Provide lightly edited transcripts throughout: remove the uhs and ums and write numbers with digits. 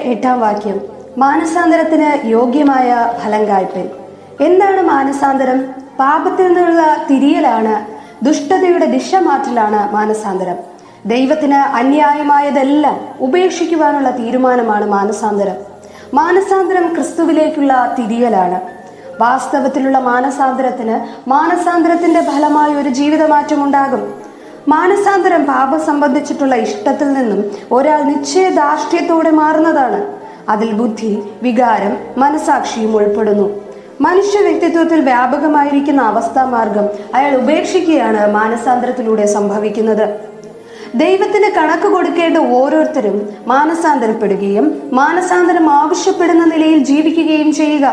8-ാം വാക്യം, മാനസാന്തരത്തിന് യോഗ്യമായ ഫലം കായ്പൻ. എന്താണ് മാനസാന്തരം? പാപത്തിൽ നിന്നുള്ള തിരിയലാണ്, ദുഷ്ടതയുടെ ദിശ മാറ്റലാണ് മാനസാന്തരം. ദൈവത്തിന് അന്യായമായതെല്ലാം ഉപേക്ഷിക്കുവാനുള്ള തീരുമാനമാണ് മാനസാന്തരം. മാനസാന്തരം ക്രിസ്തുവിലേക്കുള്ള തിരിയലാണ്. വാസ്തവത്തിലുള്ള മാനസാന്തരത്തിന് മാനസാന്തരത്തിന്റെ ഫലമായി ഒരു ജീവിതമാറ്റം ഉണ്ടാകും. മാനസാന്തരം പാപം സംബന്ധിച്ചിട്ടുള്ള ഇഷ്ടത്തിൽ നിന്നും ഒരാൾ നിശ്ചയദാർഢ്യത്തോടെ മാറുന്നതാണ്. അതിൽ ബുദ്ധി, വികാരം, മനസാക്ഷിയും ഉൾപ്പെടുന്നു. മനുഷ്യ വ്യക്തിത്വത്തിൽ വ്യാപകമായിരിക്കുന്ന അവസ്ഥാമാർഗം അയാൾ ഉപേക്ഷിക്കുകയാണ് മാനസാന്തരത്തിലൂടെ സംഭവിക്കുന്നത്. ദൈവത്തിന് കണക്ക് കൊടുക്കേണ്ട ഓരോരുത്തരും മാനസാന്തരപ്പെടുകയും മാനസാന്തരം ആവശ്യപ്പെടുന്ന നിലയിൽ ജീവിക്കുകയും ചെയ്യുക.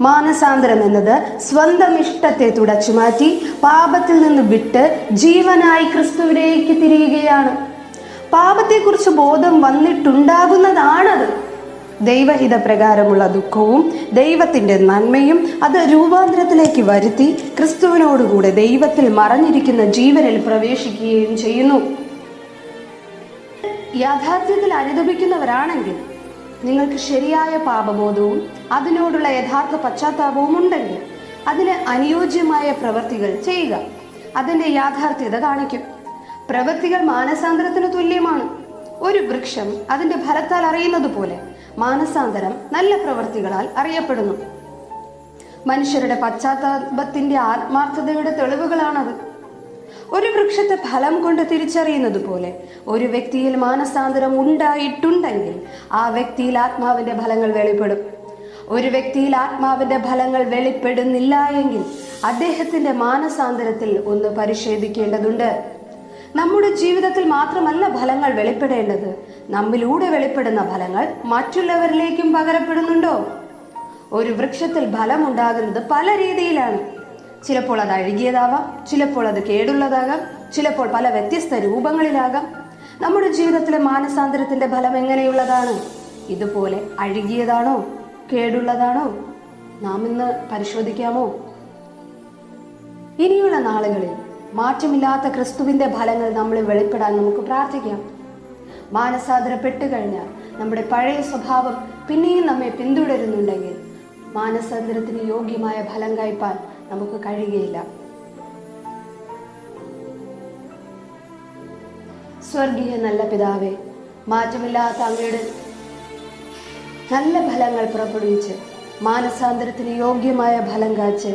മാനസാന്തരം എന്നത് സ്വന്തം ഇഷ്ടത്തെ തുടച്ചുമാറ്റി പാപത്തിൽ നിന്ന് വിട്ട് ജീവനായി ക്രിസ്തുവിലേക്ക് തിരിയുകയാണ്. പാപത്തെക്കുറിച്ച് ബോധം വന്നിട്ടുണ്ടാകുന്നതാണത്. ദൈവഹിത പ്രകാരമുള്ള ദുഃഖവും ദൈവത്തിന്റെ നന്മയും അത് രൂപാന്തരത്തിലേക്ക് വരുത്തി ക്രിസ്തുവിനോടുകൂടെ ദൈവത്തിൽ മറഞ്ഞിരിക്കുന്ന ജീവനിൽ പ്രവേശിക്കുകയും ചെയ്യുന്നു. യാഥാർത്ഥ്യത്തിൽ അനുദപിക്കുന്നവരാണെങ്കിൽ, നിങ്ങൾക്ക് ശരിയായ പാപബോധവും അതിനോടുള്ള യഥാർത്ഥ പശ്ചാത്താപവും ഉണ്ടെങ്കിൽ അതിന് അനുയോജ്യമായ പ്രവൃത്തികൾ ചെയ്യുക. അതിന്റെ യാഥാർത്ഥ്യത കാണിക്കും. പ്രവൃത്തികൾ മാനസാന്തരത്തിന് തുല്യമാണ്. ഒരു വൃക്ഷം അതിന്റെ ഫലത്താൽ അറിയുന്നത് പോലെ മാനസാന്തരം നല്ല പ്രവൃത്തികളാൽ അറിയപ്പെടുന്നു. മനുഷ്യരുടെ പശ്ചാത്താപത്തിന്റെ ആത്മാർത്ഥതയുടെ തെളിവുകളാണത്. ഒരു വൃക്ഷത്തെ ഫലം കൊണ്ട് തിരിച്ചറിയുന്നത് പോലെ ഒരു വ്യക്തിയിൽ മാനസാന്തരം ഉണ്ടായിട്ടുണ്ടെങ്കിൽ ആ വ്യക്തിയിൽ ആത്മാവിന്റെ ഫലങ്ങൾ വെളിപ്പെടും. ഒരു വ്യക്തിയിൽ ആത്മാവിന്റെ ഫലങ്ങൾ വെളിപ്പെടുന്നില്ല എങ്കിൽ അദ്ദേഹത്തിന്റെ മാനസാന്തരത്തിൽ ഒന്ന് പരിശോധിക്കേണ്ടതുണ്ട്. നമ്മുടെ ജീവിതത്തിൽ മാത്രമല്ല ഫലങ്ങൾ വെളിപ്പെടേണ്ടത്, നമ്മിലൂടെ വെളിപ്പെടുന്ന ഫലങ്ങൾ മറ്റുള്ളവരിലേക്കും പകരപ്പെടുന്നുണ്ടോ? ഒരു വൃക്ഷത്തിൽ ഫലം ഉണ്ടാകുന്നത് പല രീതിയിലാണ്. ചിലപ്പോൾ അത് അഴുകിയതാവാം, ചിലപ്പോൾ അത് കേടുള്ളതാകാം, ചിലപ്പോൾ പല വ്യത്യസ്ത രൂപങ്ങളിലാകാം. നമ്മുടെ ജീവിതത്തിലെ മാനസാന്തരത്തിന്റെ ഫലം എങ്ങനെയുള്ളതാണ്? ഇതുപോലെ അഴുകിയതാണോ, കേടുള്ളതാണോ? നാം ഇന്ന് പരിശോധിക്കാമോ? ഇനിയുള്ള നാളുകളിൽ മാറ്റമില്ലാത്ത ക്രിസ്തുവിന്റെ ഫലങ്ങൾ നമ്മളിൽ വെളിപ്പെടാൻ നമുക്ക് പ്രാർത്ഥിക്കാം. മാനസാന്തരപ്പെട്ടു കഴിഞ്ഞാൽ നമ്മുടെ പഴയ സ്വഭാവം പിന്നെയും നമ്മെ പിന്തുടരുന്നുണ്ടെങ്കിൽ മാനസാന്തരത്തിന് യോഗ്യമായ ഫലം കായ്പാൻ നമുക്ക് കഴിയുകയില്ല. സ്വർഗീയ നല്ല പിതാവേ, മാറ്റമില്ലാത്ത അങ്ങയുടെ നല്ല ഫലങ്ങൾ പുറപ്പെടുവിച്ച് മാനസാന്തരത്തിന് യോഗ്യമായ ഫലം കായ്ച്ച്